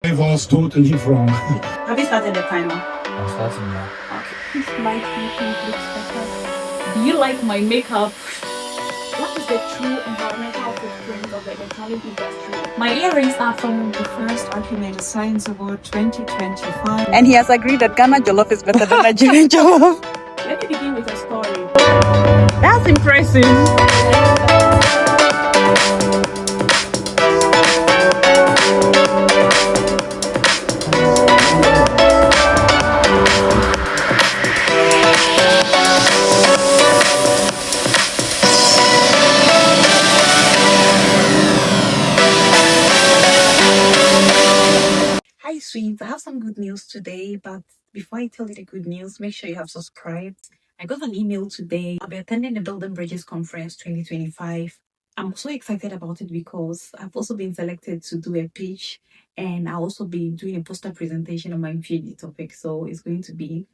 I was totally wrong. Have you started the final? I'm starting now. Okay. This light looking looks better. Do you like my makeup? What is the true environmental footprint of the electronic industry? My earrings are from the first Archimedes Science Award 2025. And he has agreed that Ghana jollof is better than Nigerian jollof. Let me begin with a story. That's impressive. Hi, sweets. I have some good news today, but before I tell you the good news, make sure you have subscribed. I got an email today. I'll be attending the Building Bridges Conference 2025. I'm so excited about it because I've also been selected to do a pitch, and I'll also be doing a poster presentation on my PhD topic. So it's going to be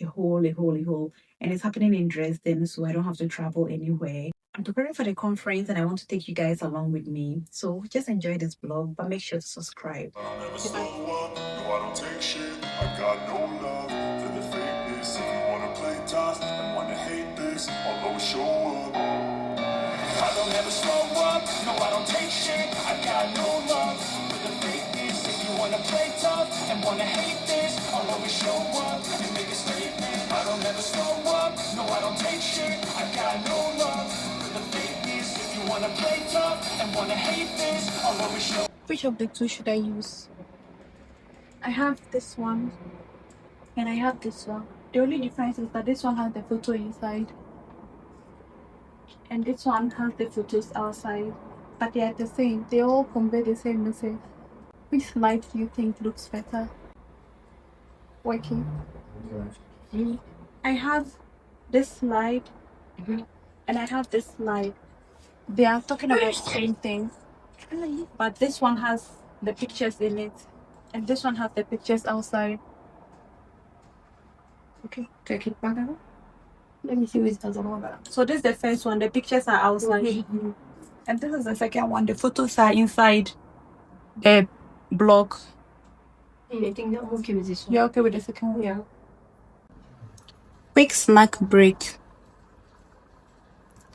a whole. And it's happening in Dresden, so I don't have to travel anywhere. I'm preparing for the conference and I want to take you guys along with me. So just enjoy this vlog, but make sure to subscribe. I'll never slow up, no I don't take shit. I got no love for the fakeness. If you wanna play tough and wanna hate this, I'll always show up. I don't ever slow up, no I don't take shit. I got no love for the fakeness. If you wanna play tough and wanna hate this, I'll always show up and make a statement. I don't ever slow up, no I don't take shit. I got no love for the fakeness. If you wanna play tough and wanna hate this, I'll always show up. Which of the two should I use? I have this one and I have this one. The only difference is that this one has the photo inside and this one has the photos outside, but they are the same. They all convey the same message. Which slide do you think looks better? Working. I have this slide and I have this slide. They are talking about the same thing, but this one has the pictures in it and this one has the pictures outside. Okay, take it back out. Let me see which has a more. So this is the first one, the pictures are outside. And this is the second one, the photos are inside the block. I think I'm okay with this one. You're okay with the second one? Yeah. Quick snack break.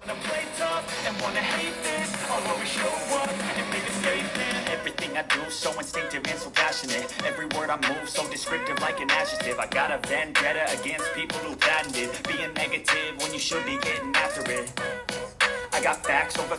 Wanna play tough and wanna hate this, I'll always show up and make a statement. Everything I do so instinctive and so passionate. Every word I move so descriptive like an adjective. I got a vendetta against people who patented being negative when you should be getting after it. I got facts over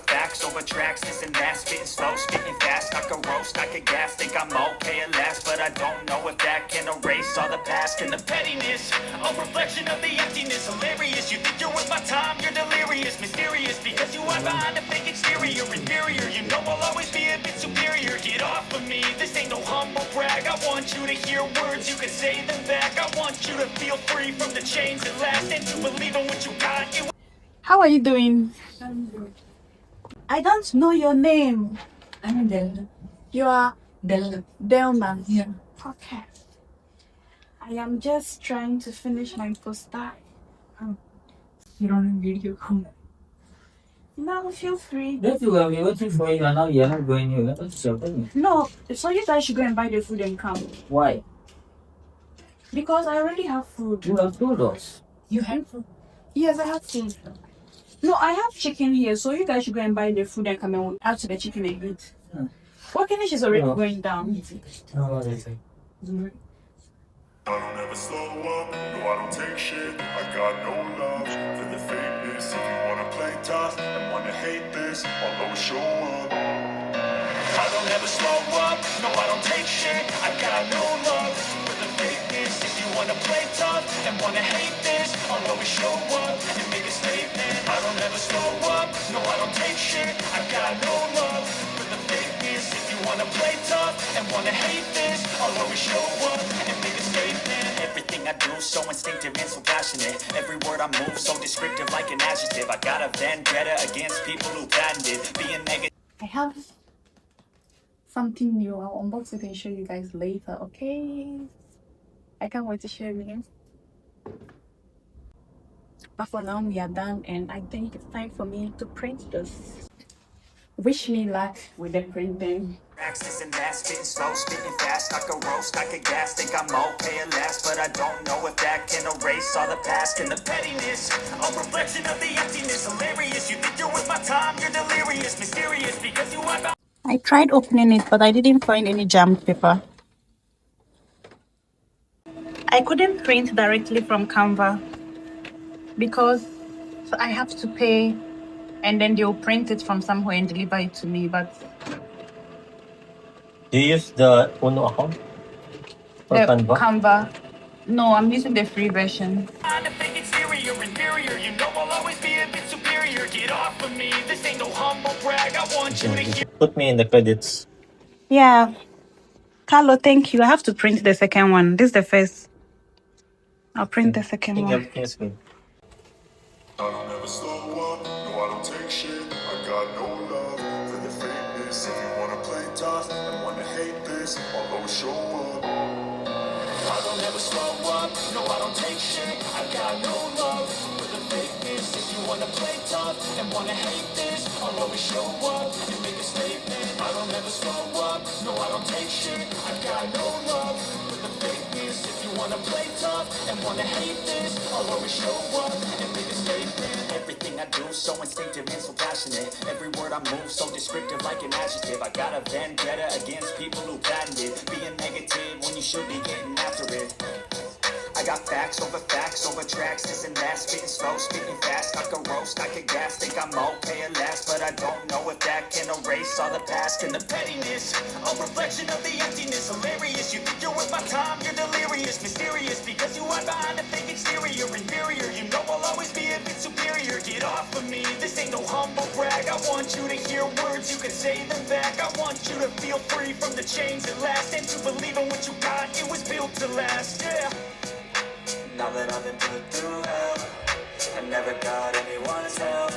tracks, this and that, spitting slow, spitting fast. I could roast, I could gas, think I'm okay at last, but I don't know if that can erase all the past and the pettiness. A reflection of the emptiness, hilarious. You think you're worth my time, you're delirious, mysterious, because you are behind a fake exterior, inferior. You know I'll always be a bit superior. Get off of me, this ain't no humble brag. I want you to hear words, you can say them back. I want you to feel free from the chains that last, and to believe in what you got. How are you doing? I don't know your name. I'm Del. You are Del. Delman. Yeah. Okay. I am just trying to finish my poster. You're on a video call. Now feel free. Don't you have been waiting for you and now you're not going anywhere? What's your thing? No, so you guys should go and buy the food and come. Why? Because I already have food. You have told us. You have food? Yes, I have food. No, I have chicken here, so you guys should go and buy the food and come and we'll add to the chicken and eat. Working is already No. going down. No, what is it? I don't ever slow up, no I don't take shit. I got no love for the fakeness. If you wanna play tough and wanna hate this, I'll always show up. I don't ever slow up, no I don't take shit. I got no love for the fakeness. If you wanna play tough and wanna hate this, I'll always show up and make a statement. I don't ever slow up, no I don't take shit. I got no love for the fakeness. If you wanna play tough and wanna hate this, I'll always show up and make a statement. Everything I do so instinctive and so passionate. Every word I move so descriptive like an adjective. I got a vendetta against people who patented being negative. I have something new. I'll unbox it and show you guys later, okay? I can't wait to show you. But for now, we are done, and I think it's time for me to print this. Wish me luck with the printing. Practice and fast, spitting slow, spitting fast. I could roast, I could gas, think I'm okay at last, but I don't know if that can erase all the past and the pettiness. A reflection of the emptiness, hilarious. You think you're with my time, you're delirious, mysterious because you are. I tried opening it, but I didn't find any jammed paper. I couldn't print directly from Canva because I have to pay and then they'll print it from somewhere and deliver it to me. But Do you use the Uno account for the Canva? Canva, no, I'm using the free version. I'm a big exterior, inferior. You know I'll always be a bit superior. Get off of me, this ain't no humble brag. I want you to hear. Put me in the credits. Yeah. Carlo, thank you. I have to print the second one. This is the first. I'll print the I second think one. everything is good. I don't ever slow up, no I don't take shit. I got no love for the fakeness. If you wanna play tough and wanna hate this, I'll always show up. I don't ever slow up, no I don't take shit. I got no love for the fakeness. If you wanna play tough and wanna hate this, I'll always show up and make a statement. I don't ever slow up, no I don't take shit. I got no love for the fakeness. If you wanna play tough and wanna hate this, I'll always show up and make a statement. Everything I do so instinctive and so passionate. Every word I move so descriptive like an adjective. I got a vendetta against people who patented being negative when you should be getting after it. I got facts over tracks, this and that, spitting slow, spitting fast. I could roast, I could gas, think I'm okay at last, but I don't know if that can erase all the past and the pettiness. A reflection of the emptiness, hilarious. You think you're with my time, you're delirious, mysterious because you are behind a fake exterior, inferior. You know I'll always be a bit superior. Get off of me, this ain't no humble brag. I want you to hear words, you can say them back. I want you to feel free from the chains that last and to believe in what you got. It was built to last, yeah. Now that I've been put through hell, I never got anyone's help.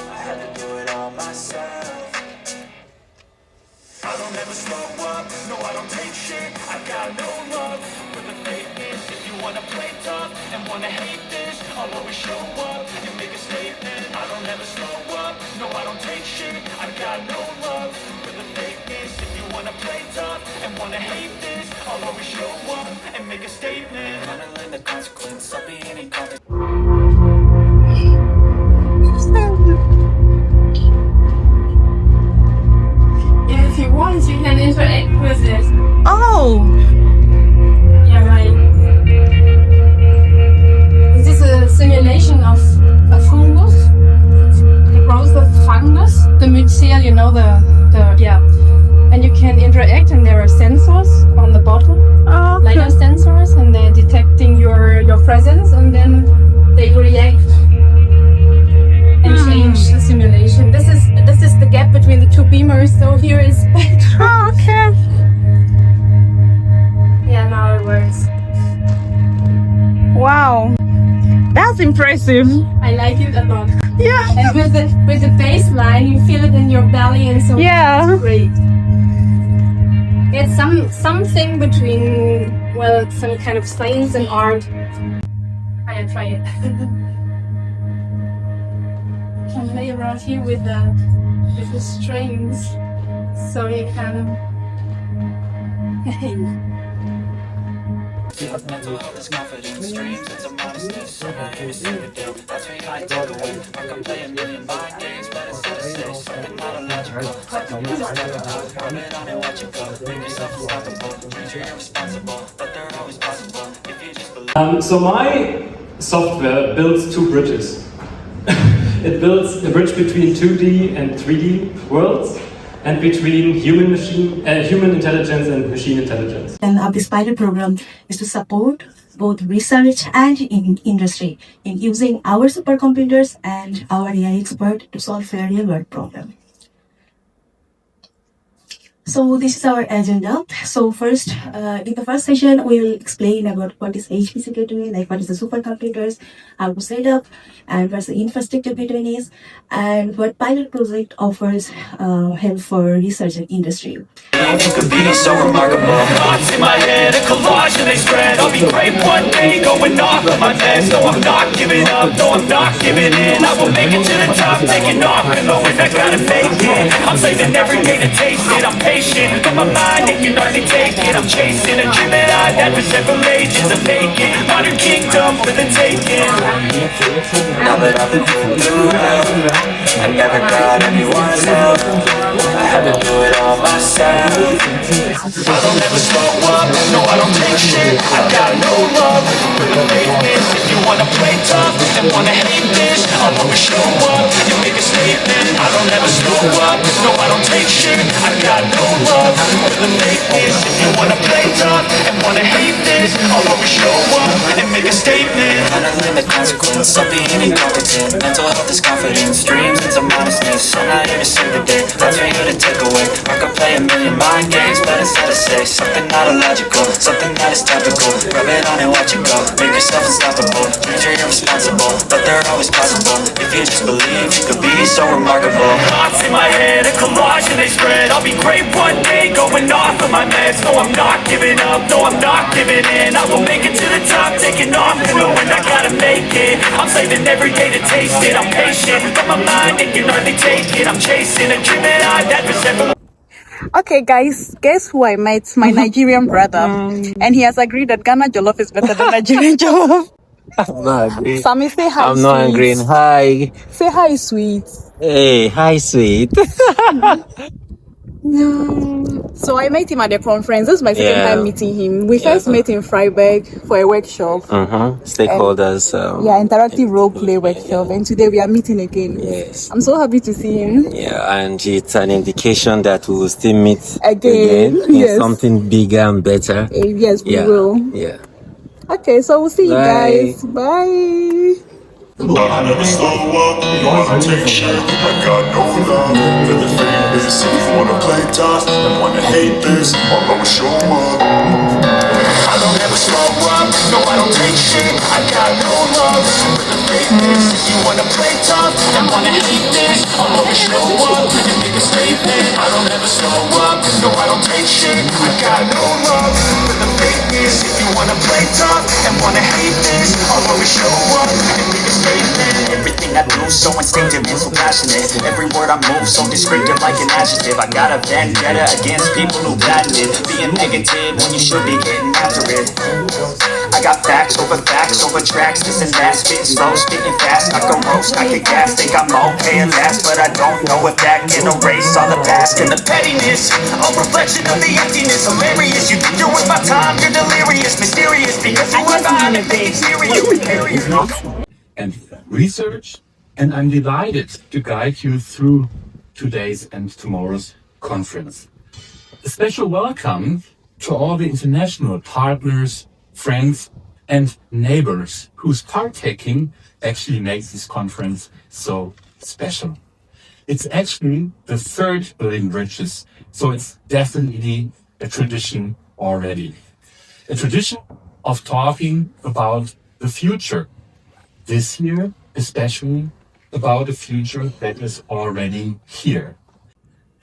I had to do it all myself. I don't ever slow up, no I don't take shit. I got no love for the fakeness. If you wanna play tough and wanna hate this, I'll always show up and make a statement. I don't ever slow up, no I don't take shit. I got no love for the fakeness. If you wanna play tough and wanna hate this, I'll always show up and make a statement. Gonna learn the consequence of being incompetent. Yeah, if you want, you can interact with it. Oh, Yeah, right. This is a simulation of a fungus, the growth of fungus, the mycel, you know, yeah. And you can interact, and there are sensors on the bottom, LiDAR sensors, and they're detecting your presence, and then they react and change the simulation. This is the gap between the two beamers. So here is spectrum. Oh, okay. Yeah, now it works. Wow. That's impressive. I like it a lot. Yeah. And with the baseline, you feel it in your belly, and so Yeah. it's great. It's something between, well, some kind of science and art. Try it. Can play around here with the strings, so you can. Confidence, dreams, it's a modestness. That's me, I take away. I can play a million mind games, but it's so sick. Something not illogical. Something unstoppable. Rub it on and watch it go. Make yourself unstoppable. Dreams are irresponsible, but they're always possible. If you just believe. So my software builds two bridges. It builds a bridge between 2D and 3D worlds, and between human intelligence and machine intelligence. And of this pilot program is to support both research and industry in using our supercomputers and our AI expert to solve a real world problem. So this is our agenda. So first, in the first session, we will explain about what is HPC gateway, like what is the supercomputers, how to set up, and what's the infrastructure between is, and what pilot project offers help for research and industry. You could be so remarkable. Thoughts in my head, a collage and they spread. I'll be great one day, going off of my meds. No, I'm not giving up, no, I'm not giving in. I will make it to the top, taking off and knowing I gotta make it. I'm saving every day to taste it. I'm patient, but my mind, it can hardly take it. I'm chasing a dream that I've had for several ages. A vacant, modern kingdom for the taking. Now that I've been through hell, I never got anyone's help. I had to do it all myself. I don't ever slow up, no I don't take shit. I got no love for the fakeness. If you wanna play tough and wanna hate this, I'll always show up and make a statement. I don't ever slow up, no I don't take shit. I got no love for the fakeness. If you wanna play tough and wanna hate this, I'll always show up and make a statement. Gonna limit consequence of being incompetent. Mental health is confidence, dreams into modestness. I'm not here to save the day, that's for you to take away. I could play a million mind games, but it's hard to say something not illogical, something that is topical. Rub it on and watch it go, make yourself unstoppable. Dreams are irresponsible, but they're always possible. If you just believe, you could be so remarkable. Thoughts in my head, a collage and they spread. I'll be great one day, going off of my meds. No, I'm not giving up, no, I'm not giving in. I will make it to the top, taking off and knowing I gotta make it. I'm saving every day to taste it. I'm patient, but my mind, it can hardly take it. I'm chasing a dream that I've had for several. Okay, guys, guess who I met? My Nigerian brother. And he has agreed that Ghana Jollof is better than Nigerian Jollof. I'm not angry. Sammy, say hi, I'm not angry. sweet. Hi. Say hi, sweet. Hey, hi, sweet. So I met him at the conference. This is my second time meeting him. We first met in Freiburg for a workshop. Stakeholders. Interactive role play workshop. And today we are meeting again. Yes. I'm so happy to see him. Yeah, and it's an indication that we will still meet Again. in Yes. something bigger and better. Yes, we will. Yeah. Okay, so we'll see you Bye. guys. Bye. I never slow up, no I don't take shit. I got no love for the fakeness. If you wanna play tough and wanna hate this, I'll always show up. I don't ever slow up, no I don't take shit. I got no love for the fakeness. If you wanna play tough and wanna hate this, I'll always show up and make a statement. I don't ever slow up, no I don't take shit. I got no love for the fakeness. If you wanna play tough and wanna hate this, I'll always show up and make a statement. Everything I do so instinctive and so passionate. Every word I move so descriptive like an adjective. I got a vendetta against people who patented being negative when you should be getting after it. I got facts over tracks, this and that. Spitting slow, spitting fast, I can roast, I can gas. Think I'm okay and fast, but I don't know if that can erase all the past and the pettiness. A reflection of the emptiness, hilarious. You think you're worth my time, you're delirious, mysterious, because you are behind the exterior. And research, and I'm delighted to guide you through today's and tomorrow's conference. A special welcome to all the international partners, friends, and neighbors whose partaking actually makes this conference so special. It's actually the third Building Bridges, so it's definitely a tradition already. A tradition of talking about the future. This year, especially about the future that is already here.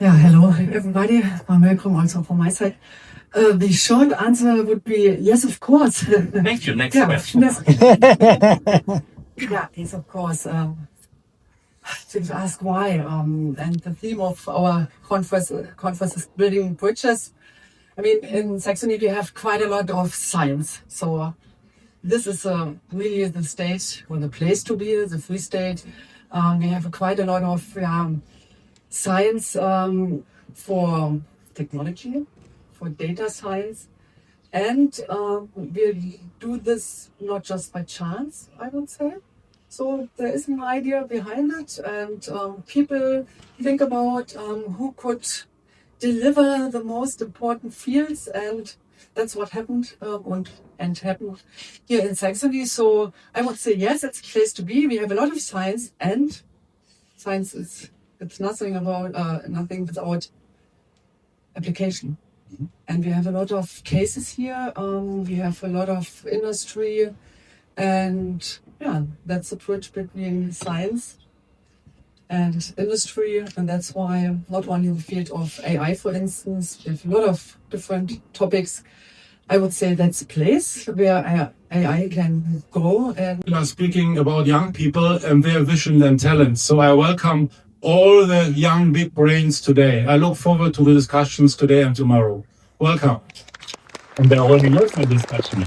Yeah, hello everybody, and welcome also from my side. The short answer would be yes, of course. Thank you. Next question. Yeah, yes, of course. To ask why, and the theme of our conference is building bridges. I mean, in Saxony we have quite a lot of science, so this is really the state or the place to be, the Free State. We have quite a lot of science for technology, for data science. And we do this not just by chance, I would say. So there is an idea behind it, and people think about who could deliver the most important fields, and that's what happened and happened here in Saxony. So I would say yes, it's a place to be. We have a lot of science, and science is it's nothing without application. And we have a lot of cases here. We have a lot of industry, and yeah, that's a bridge between science and industry, and that's why not only in the field of AI, for instance, we have a lot of different topics. I would say that's a place where AI can go. And We are speaking about young people and their vision and talent. So I welcome all the young big brains today. I look forward to the discussions today and tomorrow. Welcome. And they're already here for discussion.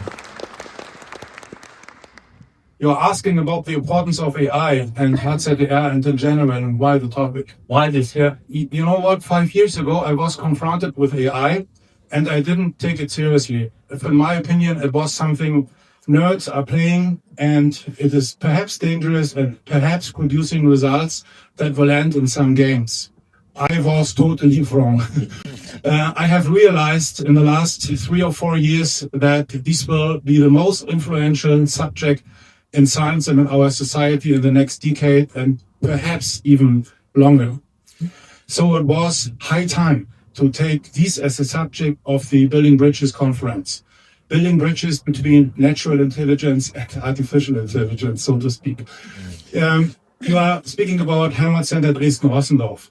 You're asking about the importance of AI and HZDR and in general, and why the topic. Why this here? You know what? 5 years ago, I was confronted with AI and I didn't take it seriously. In my opinion, it was something nerds are playing, and it is perhaps dangerous and perhaps producing results that will end in some games. I was totally wrong. I have realized in the last 3 or 4 years that this will be the most influential subject in science and in our society in the next decade, and perhaps even longer. So it was high time to take this as a subject of the Building Bridges conference. Building bridges between natural intelligence and artificial intelligence, so to speak. You are speaking about Helmut Center Dresden-Rossendorf.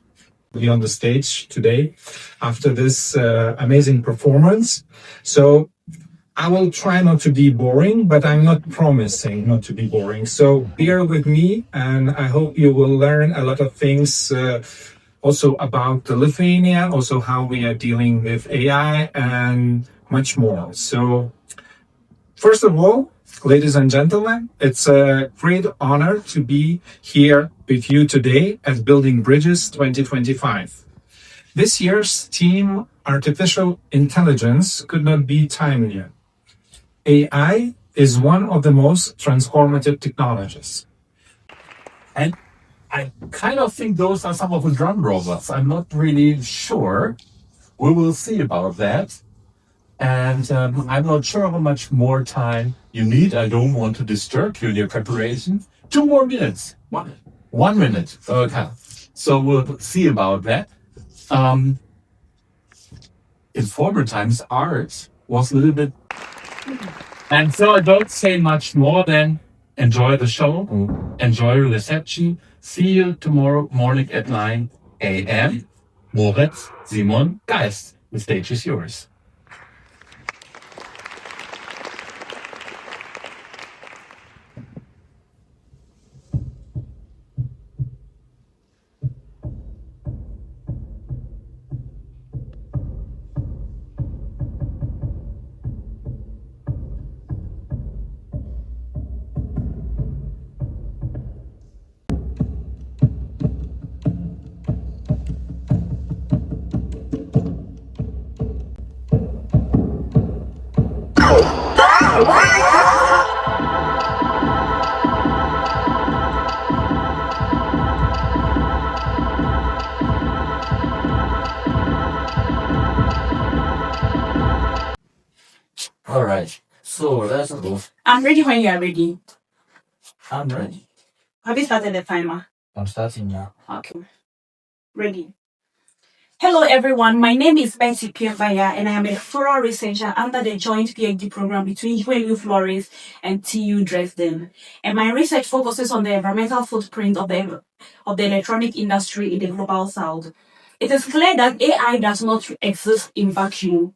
Be on the stage today after this amazing performance. So I will try not to be boring, but I'm not promising not to be boring. So bear with me, and I hope you will learn a lot of things also about Lithuania, also how we are dealing with AI and much more. So first of all, ladies and gentlemen, it's a great honor to be here with you today at Building Bridges 2025. This year's theme, Artificial Intelligence, could not be timelier. AI is one of the most transformative technologies. And I kind of think those are some of the drum robots. I'm not really sure. We will see about that. And I'm not sure how much more time you need. I don't want to disturb you in your preparation. 2 more minutes. 1 minute. Okay. So we'll see about that. In former times, art was a little bit... And so I don't say much more than enjoy the show, enjoy the reception. See you tomorrow morning at 9 a.m. Moritz, Simon, Geist. The stage is yours. All right. So let's go. I'm ready when you are ready. I'm ready. Have you started the timer? I'm starting now. Okay. Ready. Hello everyone, my name is Betty Pievaya and I am a doctoral researcher under the joint PhD program between UNU Flores and TU Dresden. And my research focuses on the environmental footprint of the electronic industry in the global south. It is clear that AI does not exist in vacuum.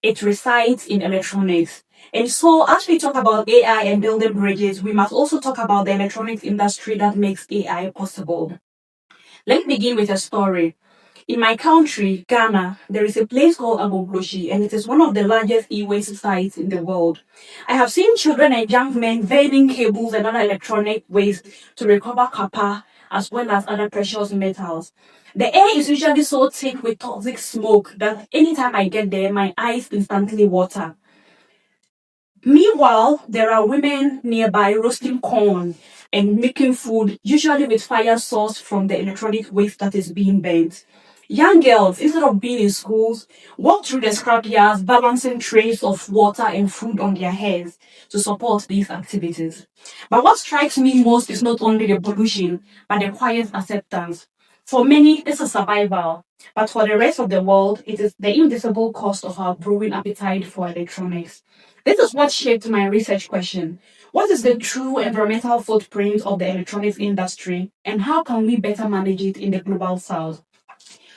It resides in electronics. And so as we talk about AI and building bridges, we must also talk about the electronics industry that makes AI possible. Let me begin with a story. In my country, Ghana, there is a place called Agogloshi, and it is one of the largest e-waste sites in the world. I have seen children and young men burning cables and other electronic waste to recover copper as well as other precious metals. The air is usually so thick with toxic smoke that anytime I get there, my eyes instantly water. Meanwhile, there are women nearby roasting corn and making food, usually with fire sourced from the electronic waste that is being burnt. Young girls, instead of being in schools, walk through the scrapyards, balancing trays of water and food on their heads to support these activities. But what strikes me most is not only the pollution, but the quiet acceptance. For many, this is survival, but for the rest of the world, it is the invisible cost of our growing appetite for electronics. This is what shaped my research question. What is the true environmental footprint of the electronics industry, and how can we better manage it in the global south?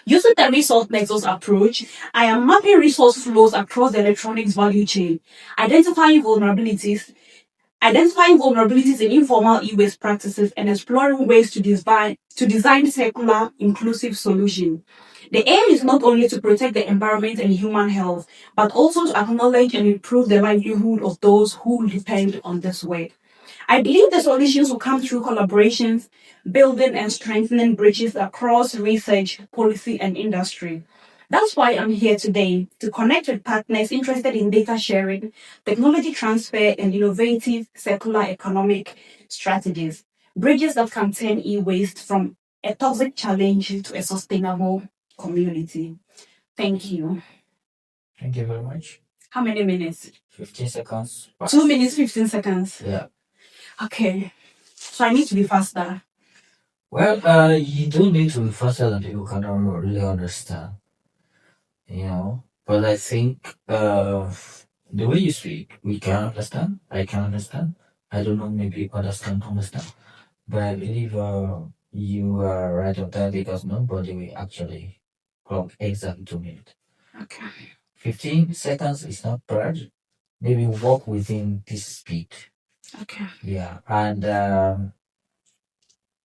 Using the resource nexus approach, I am mapping resource flows across the electronics value chain, identifying vulnerabilities in informal e-waste practices and exploring ways to design circular, inclusive solutions. The aim is not only to protect the environment and human health, but also to acknowledge and improve the livelihood of those who depend on this work. I believe the solutions will come through collaborations, building and strengthening bridges across research, policy, and industry. That's why I'm here today, to connect with partners interested in data sharing, technology transfer, and innovative circular economic strategies. Bridges that can turn e-waste from a toxic challenge to a sustainable community. Thank you. Thank you very much. How many minutes? 15 seconds. 2 minutes, 15 seconds. Yeah. Okay. So I need to be faster. Well, you don't need to be faster than people can really understand. You know, but I think the way you speak, we can understand. I can understand. I don't know, maybe others can understand. But I believe you are right on that because nobody will actually clock exactly 2 minutes. Okay. 15 seconds is not bad. Maybe walk within this speed. Okay. Yeah, and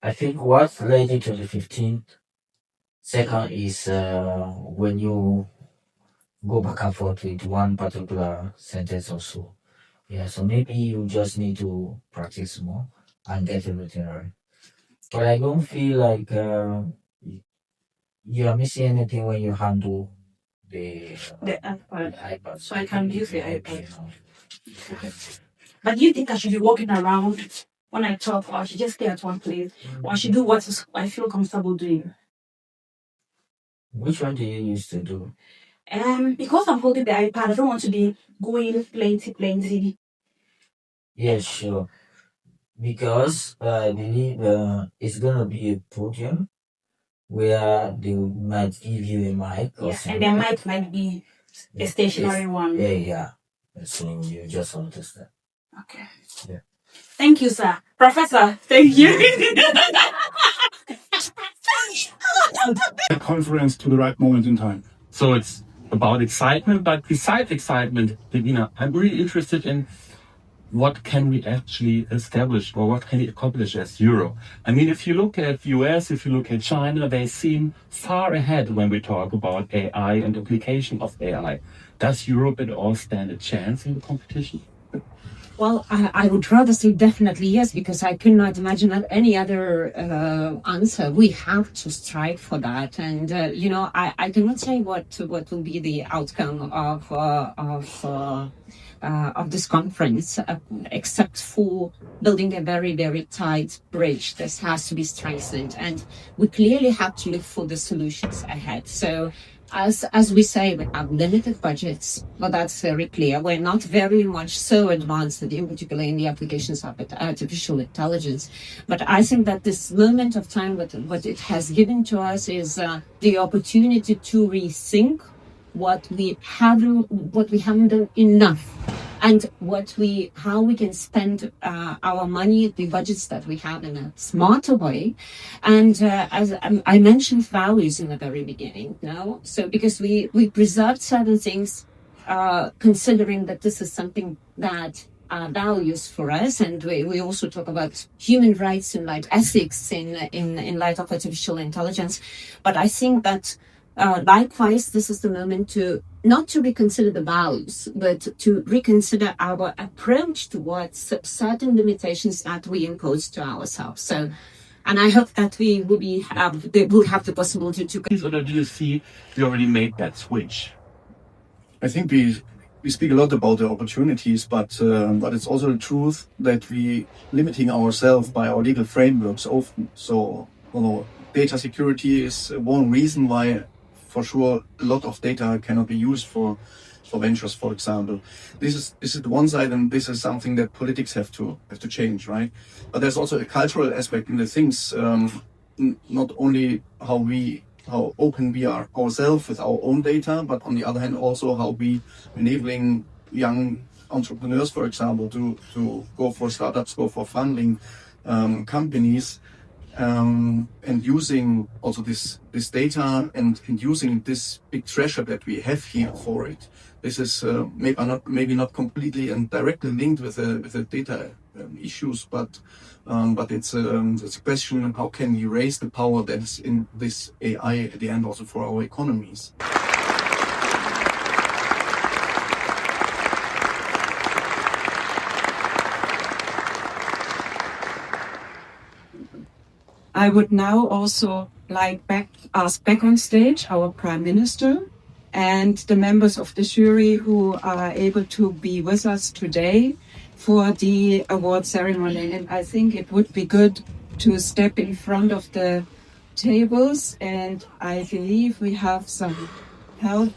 I think what led you to the 15 second is when you go back and forth with one particular sentence or so. Yeah, so maybe you just need to practice more and get everything right. But I don't feel like you are missing anything when you handle the iPad. So I can use the iPad. But do you think I should be walking around when I talk, or I should just stay at one place, or I should do what I feel comfortable doing? Which one do you used to do? Because I'm holding the iPad, I don't want to be going plenty. Yeah, sure. Because I believe it's gonna be a podium where they might give you a mic or Yeah, something. and the mic might be a stationary one. Yeah. So you just understand. Okay. Yeah. Thank you, sir. Professor, thank you. A conference to the right moment in time. So it's about excitement, but besides excitement, Regina, I'm really interested in what can we actually establish or what can we accomplish as Europe. I mean, if you look at US, if you look at China, they seem far ahead when we talk about AI and application of AI. Does Europe at all stand a chance in the competition? Well, I would rather say definitely yes, because I could not imagine any other answer. We have to strive for that, and I cannot say what will be the outcome of this conference, except for building a very, very tight bridge. This has to be strengthened, and we clearly have to look for the solutions ahead. So. As we say, we have limited budgets, but that's very clear. We're not very much so advanced, in particular in the applications of artificial intelligence. But I think that this moment of time, what it has given to us is the opportunity to rethink what we haven't done enough, and how we can spend our money, the budgets that we have, in a smarter way. And as I mentioned values in the very beginning, so because we preserve certain things, considering that this is something that values for us, and we also talk about human rights and ethics in light of artificial intelligence. But I think that likewise, this is the moment not to reconsider the values, but to reconsider our approach towards certain limitations that we impose to ourselves. So, and I hope that we will have the possibility to. Or do you see we already made that switch? I think we speak a lot about the opportunities, but it's also the truth that we limiting ourselves by our legal frameworks often. So, data security is one reason why, for sure, a lot of data cannot be used for ventures, for example. This is the one side, and this is something that politics have to change, right? But there's also a cultural aspect in the things. not only how open we are ourselves with our own data, but on the other hand also how we enabling young entrepreneurs, for example, to go for startups, go for funding companies, and using also this data and using this big treasure that we have here for it. This is maybe not completely and directly linked with the data issues, but it's a question: how can we raise the power that is in this AI at the end, also for our economies? I would now also ask back on stage our Prime Minister and the members of the jury who are able to be with us today for the award ceremony. And I think it would be good to step in front of the tables, and I believe we have some help.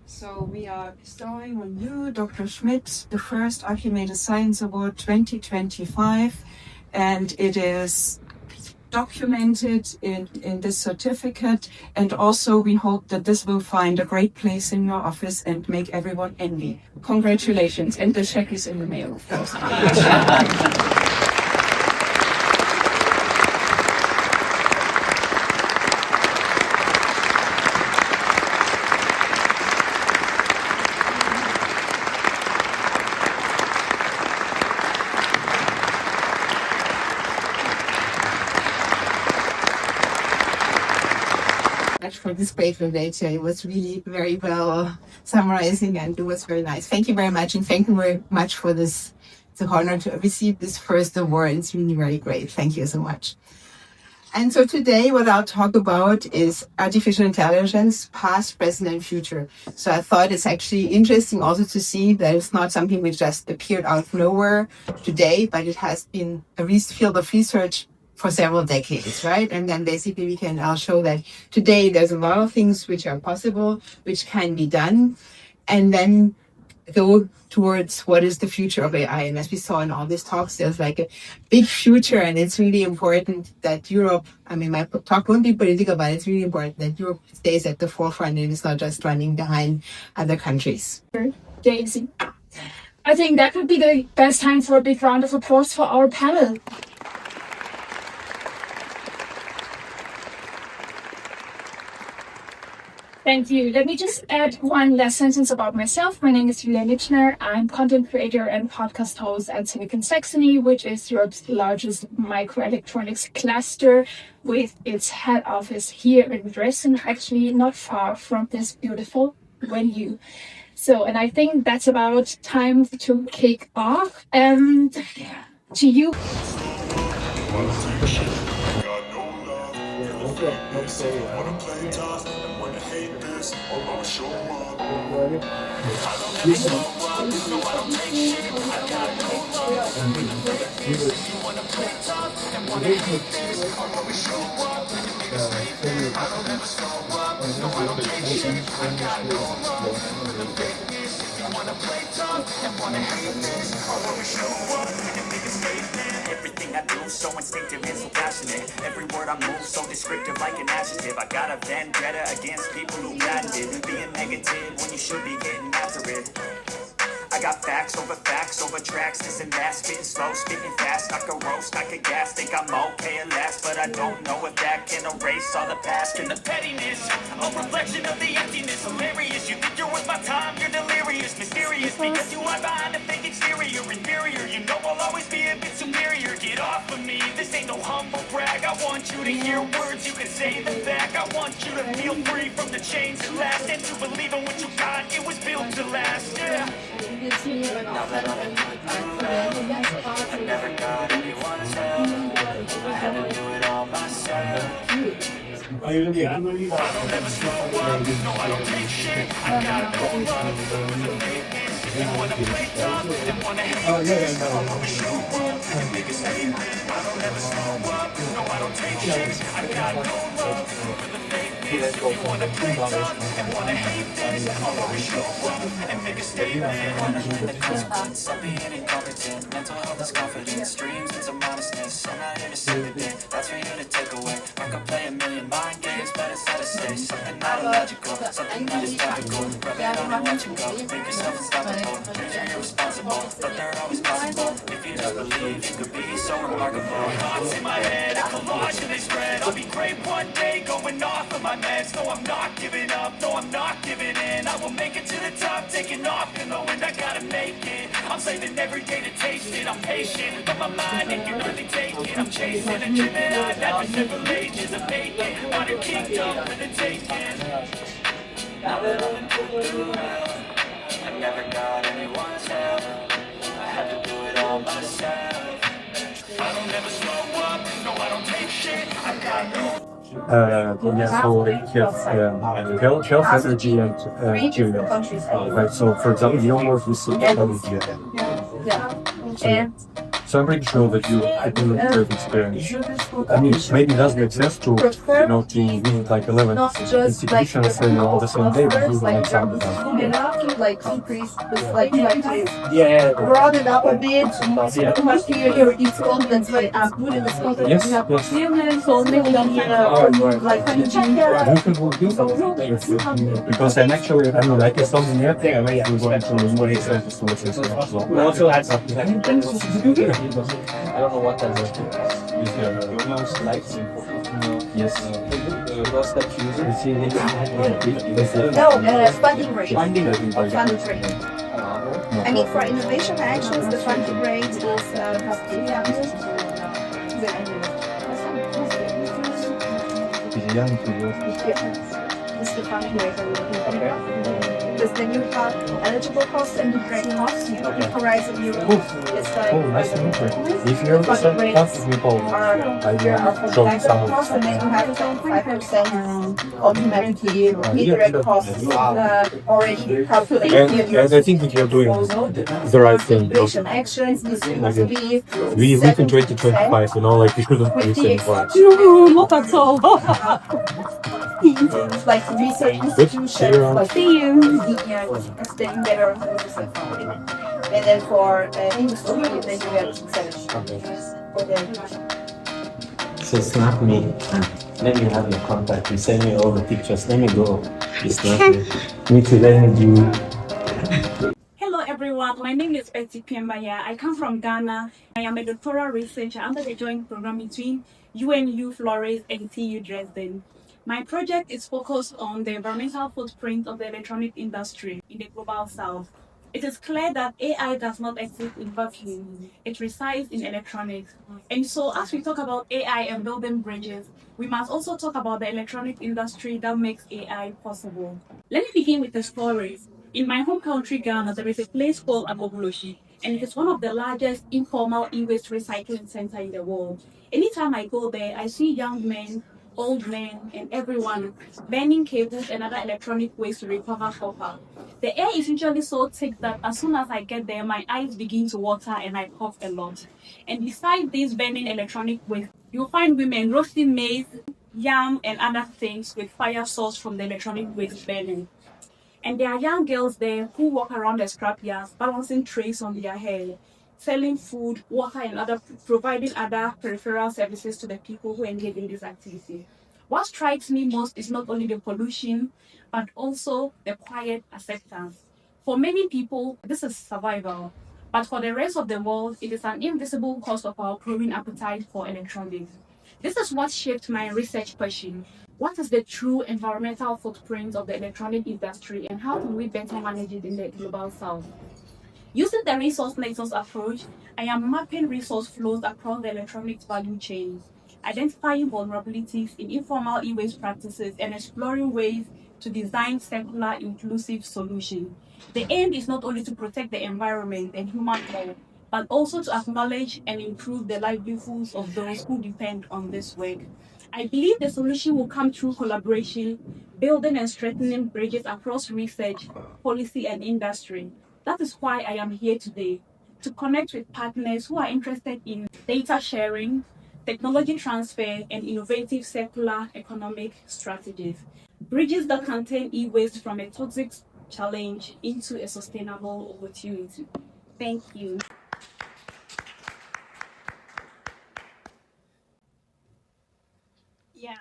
So we are bestowing on you, Dr. Schmidt, the first Archimedes Science Award 2025, and it is documented in this certificate, and also we hope that this will find a great place in your office and make everyone envy. Congratulations, and the check is in the mail, of course. For this grateful data. It was really very well summarizing, and it was very nice. Thank you very much, and thank you very much for this. It's an honor to receive this first award. It's really very great. Thank you so much. And so today what I'll talk about is artificial intelligence, past, present, and future. So I thought it's actually interesting also to see that it's not something which just appeared out of nowhere today, but it has been a field of research for several decades, right? And then basically I'll show that today there's a lot of things which are possible, which can be done, and then go towards what is the future of AI. And as we saw in all these talks, there's like a big future, and it's really important that Europe, I mean, my talk won't be political, but it's really important that Europe stays at the forefront and it's not just running behind other countries. Daisy. I think that would be the best time for a big round of applause for our panel. Thank you. Let me just add one last sentence about myself. My name is Julia Litschner. I'm content creator and podcast host at Silicon Saxony, which is Europe's largest microelectronics cluster, with its head office here in Dresden, actually not far from this beautiful venue. So, and I think that's about time to kick off. To you. Everything I do so instinctive and so passionate. Every word I move so descriptive like an adjective. I got a vendetta against people who patented being negative when you should be getting after it. I got facts over tracks, this and that, spitting slow, spitting fast, I could roast, I could gas, think I'm okay at last, but I don't know if that can erase all the past and the pettiness, a reflection of the emptiness, hilarious, you think you're worth my time, you're delirious, mysterious, because you are behind a fake exterior, inferior, you know I'll always be a bit superior, get off of me, this ain't no humble brag, I want you to hear words, you can say them back, I want you to feel free from the chains that last, and to believe in what you got, it was built to last, yeah. Now that I'm in my groove, I never got anyone's help. I had to do it all myself. I don't ever slow up, no I don't take shit, I got no love for the fakeness. You wanna play tough, and wanna hate this, I'll always show up, and niggas hate this. I don't ever slow up, no I don't take shit, I got no love for the fakeness. this. If you wanna play tough and wanna hate this, I'll always show up and make a statement. Wanna hear the consequence of being incompetent. Mental health is confidence, dreams into modestness. I'm not here to save the day, that's for you to take away. I could play a million mind games, but it's hard to say something not illogical, something that is logical. Rubbing on and watch you go, make yourself unstoppable. Dreams are irresponsible, but they're always possible. If you just believe, you could be so remarkable. Thoughts in my head, a collage and they spread. I'll be great one day, going off of my meds. No, I'm not giving up, no, I'm not giving in. I will make it to the top, taking off in the wind, I gotta make it. I'm saving every day to taste it, I'm patient, but my mind it can hardly take it. I'm chasing a dream that I've had for several ages of making. Want a kingdom for the taking. Now that I've been put through hell, I never got anyone's help. I had to do it all myself. I don't ever slow up, no I don't take shit. I got no Yeah, so health energy and materials. Right, so for example, your work with energy. So I'm pretty sure that you have a experience. I mean, maybe it doesn't make sense to, to meet like 11 institutions and all the same day, but you will make something else. Like increase this broaden up a bit. Much your content like good in this content. Yes, So maybe like because I'm actually, I mean, like it's something new thing. I mean, I'm going to more expensive solutions as well. We also had something. I don't know what that is. Most likely. Yes. no, funding rate. Funding rate. I mean, for innovation actions, the funding rate is It's the funding rate that we're looking at. Because then you have eligible costs and direct costs. Horizon Europe. It's like nice to meet you. If you're comfortable with all, I will show some of costs, and then you have 5% automatically indirect costs already calculated. And I think that you're doing the right thing. Innovation actions needs to be We live in 2025, like we shouldn't be saying what. No, not at all. Like research institutions, like extending better funding. And then for industry, then you have So snap me. Let me have your contact. You send me all the pictures. Let me go. You snap me. Me to let me do. Hello everyone, my name is Betty Piembaya. I come from Ghana. I am a doctoral researcher under the joint program between UNU Flores and TU Dresden. My project is focused on the environmental footprint of the electronic industry in the global south. It is clear that AI does not exist in vacuum. It resides in electronics. And so as we talk about AI and building bridges, we must also talk about the electronic industry that makes AI possible. Let me begin with the story. In my home country, Ghana, there is a place called Agbogbloshie, and it is one of the largest informal e-waste recycling centers in the world. Anytime I go there, I see young men, old men, and everyone burning cables and other electronic waste to recover copper. The air is usually so thick that as soon as I get there, my eyes begin to water and I cough a lot. And besides these burning electronic waste, you'll find women roasting maize, yam, and other things with fire sourced from the electronic waste burning. And there are young girls there who walk around the scrapyards, balancing trays on their head, selling food, water, and providing other peripheral services to the people who engage in this activity. What strikes me most is not only the pollution, but also the quiet acceptance. For many people, this is survival, but for the rest of the world, it is an invisible cost of our growing appetite for electronics. This is what shaped my research question. What is the true environmental footprint of the electronic industry, and how can we better manage it in the global south? Using the resource nexus approach, I am mapping resource flows across the electronics value chain, identifying vulnerabilities in informal e-waste practices, and exploring ways to design circular, inclusive solutions. The aim is not only to protect the environment and human health, but also to acknowledge and improve the livelihoods of those who depend on this work. I believe the solution will come through collaboration, building and strengthening bridges across research, policy, and industry. That is why I am here today, to connect with partners who are interested in data sharing, technology transfer, and innovative circular economic strategies. Bridges that can turn e-waste from a toxic challenge into a sustainable opportunity. Thank you. Yeah.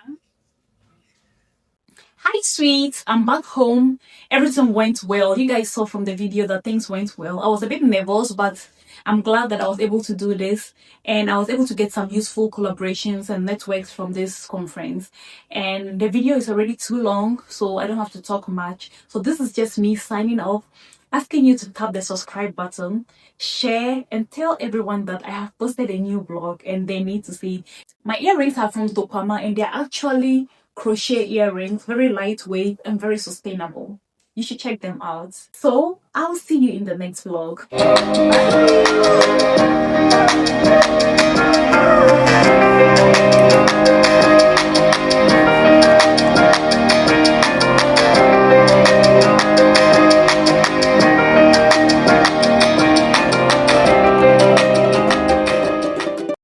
Hi, sweets. I'm back home. Everything went well. You guys saw from the video that things went well. I was a bit nervous, but I'm glad that I was able to do this, and I was able to get some useful collaborations and networks from this conference. And the video is already too long, so I don't have to talk much. So this is just me signing off, asking you to tap the subscribe button, share, and tell everyone that I have posted a new blog and they need to see. My earrings are from Dopama, and they're actually crochet earrings, very lightweight and very sustainable. You should check them out. So I'll see you in the next vlog. Bye.